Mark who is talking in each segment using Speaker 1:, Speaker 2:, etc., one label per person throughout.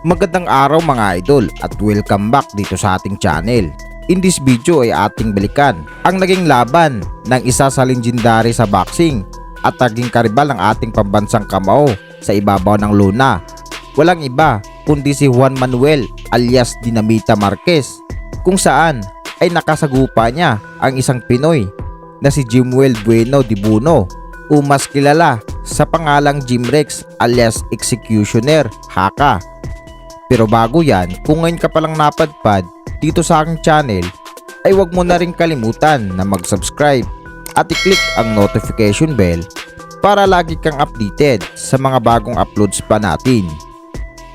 Speaker 1: Magandang araw mga idol at welcome back dito sa ating channel. In this video ay ating balikan ang naging laban ng isa sa legendary sa boxing at naging karibal ng ating pambansang kamao sa ibabaw ng luna. Walang iba kundi si Juan Manuel alias Dinamita Marquez, kung saan ay nakasagupa niya ang isang Pinoy na si Jimuel Bueno de Buno o mas kilala sa pangalang Jim Rex alias Executioner Jaca. Pero bago yan, kung ngayon ka palang napadpad dito sa aking channel, ay huwag mo na rin kalimutan na mag-subscribe at i-click ang notification bell para lagi kang updated sa mga bagong uploads pa natin.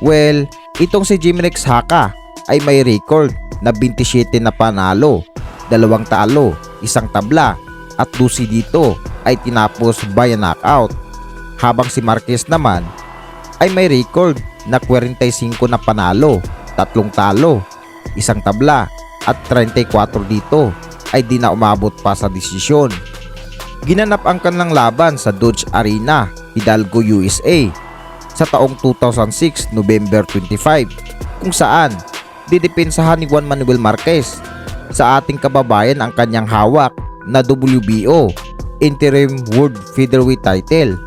Speaker 1: Well, itong si Jim Rex Jaca ay may record na 27 na panalo, 2 talo, 1 tabla at 12 dito ay tinapos by a knockout. Habang si Marquez naman ay may record na 45 na panalo, 3 talo, 1 tabla at 34 dito ay di na umabot pa sa desisyon. Ginanap ang kanilang laban sa Dodge Arena, Hidalgo, USA sa taong 2006 November 25, kung saan didepensahan ni Juan Manuel Marquez sa ating kababayan ang kanyang hawak na WBO Interim World Featherweight title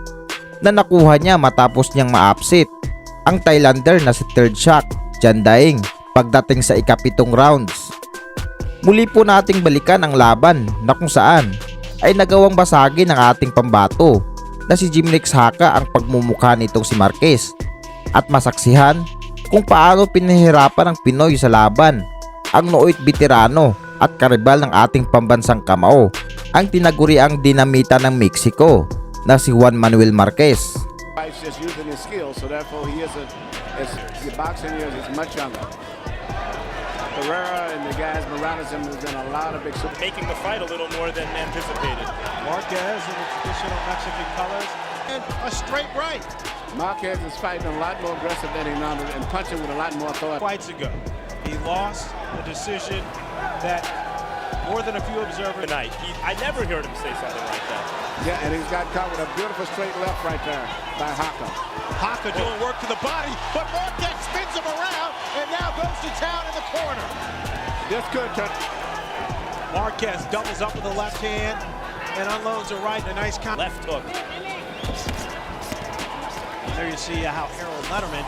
Speaker 1: na nakuha niya matapos niyang ma-upset ang Thailander na si Third Shock Jan Daeng pagdating sa ika-7 rounds. Muli po nating balikan ang laban na kung saan ay nagawang basagin ng ating pambato na si Jim Rex Jaca ang pagmumukha nitong si Marquez at masaksihan kung paano pinahirapan ng Pinoy sa laban ang nooit veterano at karibal ng ating pambansang kamao, ang tinaguriang dinamita ng Mexico na si Juan Manuel Marquez.
Speaker 2: He's just using his skills, so therefore he isn't as the boxing years is much younger. Herrera and the guys Morales him has done a lot of big
Speaker 3: making the fight a little more than anticipated.
Speaker 4: Marquez in the traditional Mexican colors and a straight right.
Speaker 2: Marquez is fighting a lot more aggressive than he normally and punching with a lot more authority.
Speaker 4: Fights ago, he lost the decision that more than a few observers
Speaker 3: Tonight, I never heard him say something like that.
Speaker 2: Yeah, and he's got caught with a beautiful straight left right there by Jaca.
Speaker 4: Jaca doing work to the body, but Marquez spins him around and now goes to town in the corner.
Speaker 2: This could turn.
Speaker 4: Marquez doubles up with the left hand and unloads a right and a nice
Speaker 3: Left hook.
Speaker 4: There you see how Harold Letterman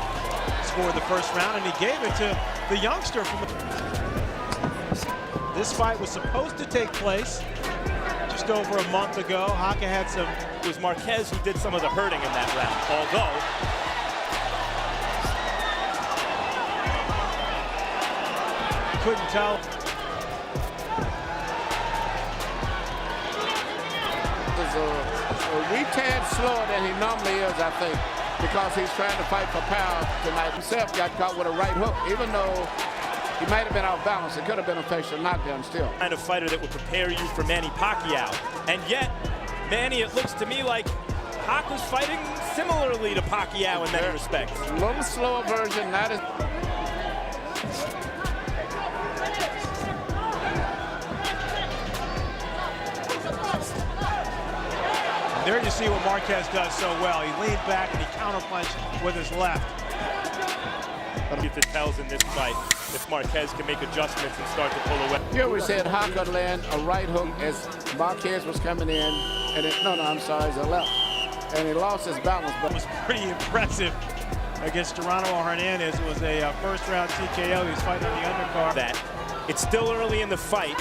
Speaker 4: scored the first round, and he gave it to the youngster from the... This fight was supposed to take place just over a month ago. Jaca had some...
Speaker 3: It was Marquez who did some of the hurting in that round, although
Speaker 4: couldn't tell.
Speaker 2: Is a wee tad slower than he normally is, I think, because he's trying to fight for power tonight. Himself got caught with a right hook, even though he might have been off balance. It could have been a facial knockdown still.
Speaker 3: kind of fighter that would prepare you for Manny Pacquiao. And yet, Manny, it looks to me like Jaca's fighting similarly to Pacquiao in many respects.
Speaker 2: A little slower version, not as...
Speaker 4: There you see what Marquez does so well. He leaned back and he counterpunched with his left.
Speaker 3: If it tells in this fight, if Marquez can make adjustments and start to pull away.
Speaker 2: Here we said Jaca land a right hook as Marquez was coming in, and I'm sorry, it's a left. And he lost his balance.
Speaker 4: It was pretty impressive against Geronimo Hernandez. It was a first-round TKO. He's fighting on the undercard.
Speaker 3: That it's still early in the fight.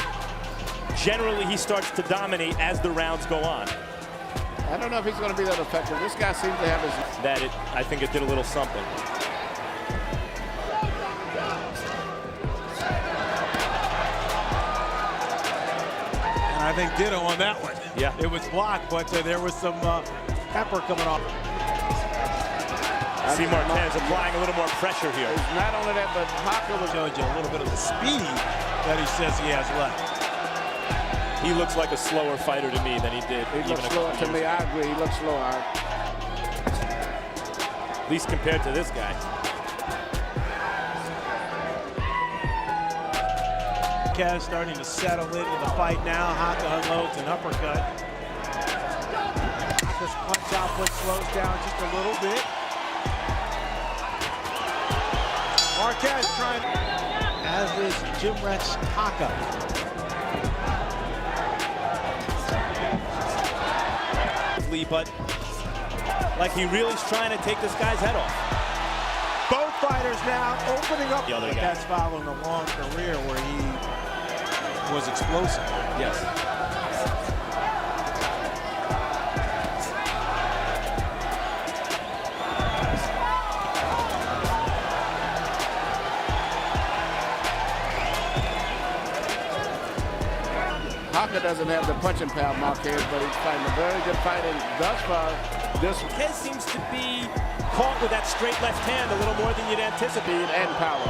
Speaker 3: Generally, he starts to dominate as the rounds go on.
Speaker 2: I don't know if he's going to be that effective. This guy seems to have his...
Speaker 3: I think it did a little something.
Speaker 4: And I think ditto on that one.
Speaker 3: Yeah.
Speaker 4: It was blocked, but there was some pepper coming off.
Speaker 3: See Marquez applying a little more pressure here.
Speaker 2: It's not only that, but Jaca was...
Speaker 4: Showed you a little bit of the speed that he says he has left.
Speaker 3: He looks like a slower fighter to me than he did.
Speaker 2: He looks slower to me. I agree. He looks slower.
Speaker 3: At least compared to this guy.
Speaker 4: Marquez starting to settle into the fight now. Jaca unloads an uppercut. Jaca's punch output slows down just a little bit. Marquez trying, as is Jim Rex Jaca.
Speaker 3: But like he really's trying to take this guy's head off.
Speaker 4: Both fighters now opening up.
Speaker 3: The other
Speaker 4: But
Speaker 3: guy.
Speaker 4: that's following a long career where he was explosive.
Speaker 3: Yes.
Speaker 2: Jaca doesn't have the punching power, Marquez, but he's fighting a very good fight, and thus far, this
Speaker 3: Marquez seems to be caught with that straight left hand a little more than you'd anticipate.
Speaker 2: speed and power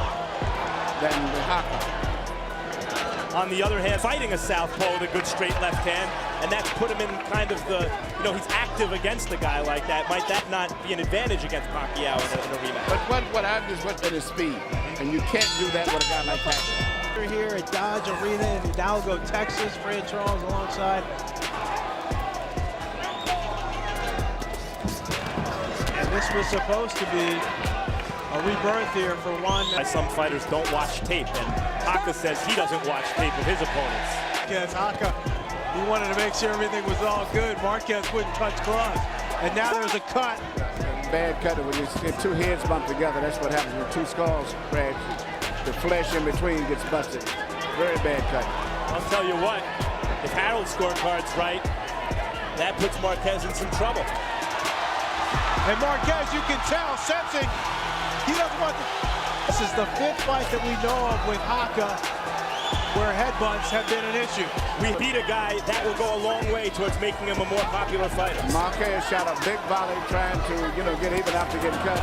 Speaker 2: than Jaca.
Speaker 3: On the other hand, fighting a southpaw with a good straight left hand, and that's put him in kind of the, you know, he's active against a guy like that. Might that not be an advantage against Pacquiao in a rematch?
Speaker 2: But what I've just looked at his speed, and you can't do that with a guy like Pacquiao.
Speaker 4: We're here at Dodge Arena in Hidalgo, Texas. Fred Charles alongside. And this was supposed to be a rebirth here for one.
Speaker 3: Some fighters don't watch tape, and Jaca says he doesn't watch tape of his opponents.
Speaker 4: Marquez, Jaca, he wanted to make sure everything was all good. Marquez wouldn't touch gloves. And now there's a cut.
Speaker 2: Bad cut when you get two heads bumped together. That's what happens when two skulls crash. The flesh in between gets busted. Very bad cut.
Speaker 3: I'll tell you what, if Harold's scorecard's right, that puts Marquez in some trouble.
Speaker 4: And Marquez, you can tell, sensing he doesn't want to. This is the fifth fight that we know of with Jaca where headbutts have been an issue.
Speaker 3: We beat a guy that will go a long way towards making him a more popular fighter.
Speaker 2: Marquez shot a big volley trying to, get even after getting cut.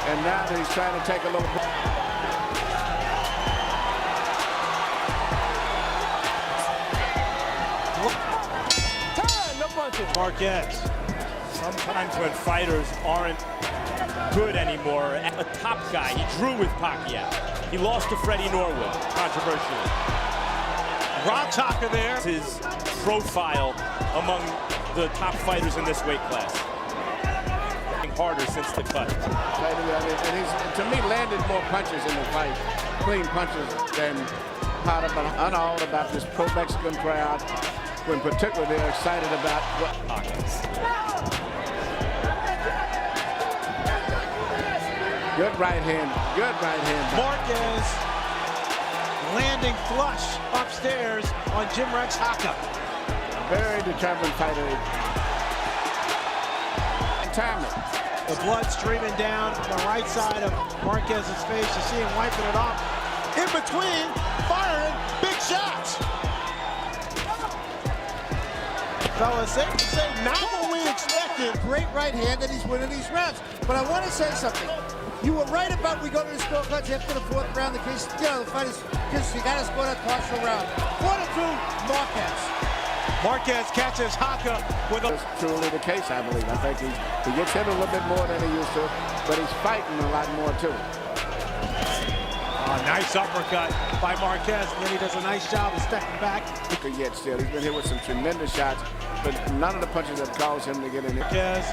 Speaker 2: And now he's trying to take a little.
Speaker 4: Marquez.
Speaker 3: Sometimes when fighters aren't good anymore, a top guy, he drew with Pacquiao. He lost to Freddie Norwood, controversially.
Speaker 4: Rock Jaca there.
Speaker 3: His profile among the top fighters in this weight class. Harder since the cut.
Speaker 2: And he's, to me, landed more punches in the fight, clean punches, than Potter, but unawed about this pro-Mexican crowd, when particularly they're excited about what
Speaker 3: Pockets.
Speaker 2: Good right hand.
Speaker 4: Marquez landing flush upstairs on Jim Rex Jaca.
Speaker 2: Very determined fighter. Timing.
Speaker 4: The blood streaming down the right side of Marquez's face. You see him wiping it off. In between, firing big shots. Fellas, safe to say, not what we expected.
Speaker 5: Great right hand, and he's winning these rounds. But I want to say something. You were right about we go to the scorecards after the fourth round. The case, the fight is because you got to score that partial round. 4-2, Marquez.
Speaker 4: Marquez catches Jaca with a.
Speaker 2: That's truly the case, I believe. I think he gets hit a little bit more than he used to, but he's fighting a lot more too.
Speaker 4: A nice uppercut by Marquez, and then he does a nice job of stepping back.
Speaker 2: Yet still, he's been hit with some tremendous shots, but none of the punches have caused him to get in there.
Speaker 4: Marquez,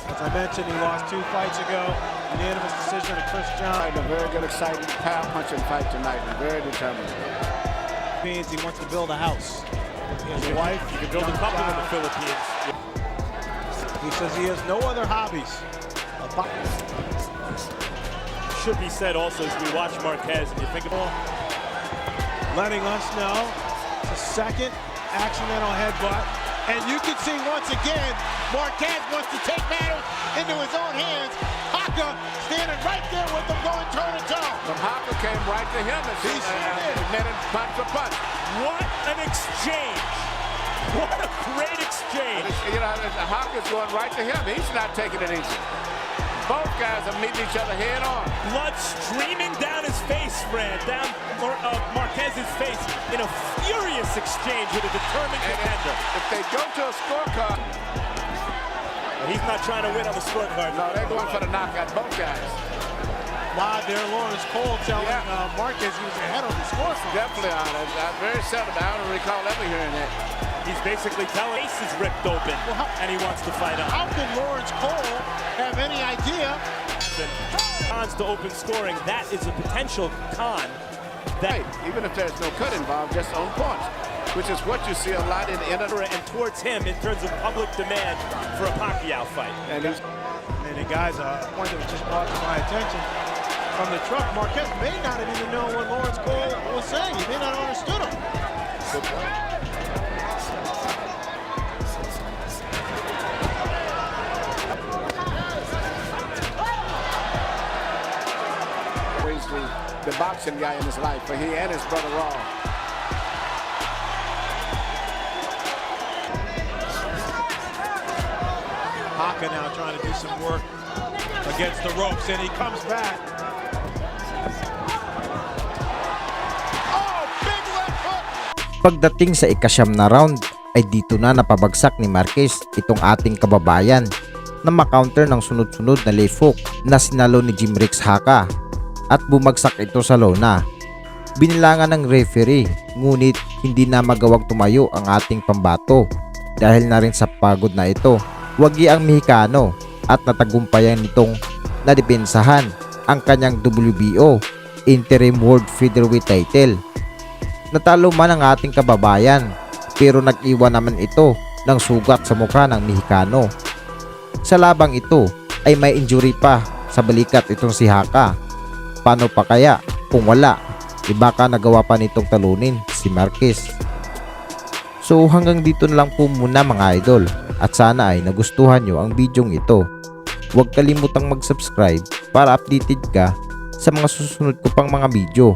Speaker 4: as I mentioned, he lost 2 fights ago. Unanimous decision to Chris John.
Speaker 2: Fighting a very good, exciting, power punching fight tonight, and very determined.
Speaker 4: Means he wants to build a house. He has a wife.
Speaker 3: You can build a couple in the Philippines.
Speaker 4: He says he has no other hobbies.
Speaker 3: Should be said also as we watch Marquez and you think about
Speaker 4: Letting us know it's a second accidental headbutt. And you can see once again, Marquez wants to take matters into his own hands. Jaca standing right there with him, going toe-to-toe.
Speaker 2: But Jaca came right to him and
Speaker 4: He sure did.
Speaker 2: netted punch for punch.
Speaker 3: what an exchange! What a great exchange!
Speaker 2: Jaca's going right to him. He's not taking it easy. Both guys are meeting each other head on.
Speaker 3: Blood streaming down his face, Fran, down Marquez's face in a furious exchange with a determined contender.
Speaker 2: If they go to a scorecard,
Speaker 3: He's not trying to win on the scorecard.
Speaker 2: no, they're going for the knockout, both guys.
Speaker 4: Live there, Lawrence Cole telling Marquez he was ahead on the scorecard.
Speaker 2: Definitely on it. Very seldom. I don't recall ever hearing that.
Speaker 3: He's basically telling face is ripped open, and he wants to fight on.
Speaker 4: How could Lawrence Cole have any idea?
Speaker 3: and cons to open scoring. That is a potential con. That
Speaker 2: Even if there's no cut involved, just on points, which is what you see a lot in the
Speaker 3: and towards him in terms of public demand for a Pacquiao fight.
Speaker 2: and he's
Speaker 4: And the guys, a point that was just brought to my attention from the truck, Marquez may not have even known what Lawrence Cole was saying. He may not have understood him.
Speaker 2: good point. He's the boxing guy in his life, but he and his brother Raw.
Speaker 4: Jaca now trying to do some work against the ropes, and he comes back. Oh, big left hook!
Speaker 1: Pagdating sa ikasyam na round ay dito na napabagsak ni Marquez itong ating kababayan na makounter ng sunod-sunod na left hook na sinalo ni Jim Rex Jaca at bumagsak ito sa lona. Binilangan ng referee ngunit hindi na magawang tumayo ang ating pambato dahil na rin sa pagod na ito. Wagi ang Mexicano at natagumpayan nitong nadepensahan ang kanyang WBO Interim World Featherweight title. Natalo man ang ating kababayan pero nag-iwan naman ito ng sugat sa mukha ng Mexicano. Sa labang ito ay may injury pa sa balikat itong si Jaca. Paano pa kaya kung wala? Baka nagawa pa nitong talunin si Marquez. So hanggang dito na lang po muna mga idol at sana ay nagustuhan nyo ang bidyong ito. Huwag kalimutang mag-subscribe para updated ka sa mga susunod ko pang mga video.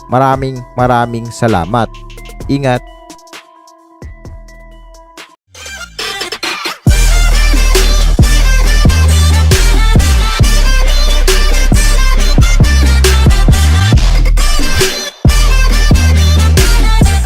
Speaker 1: Maraming salamat. Ingat!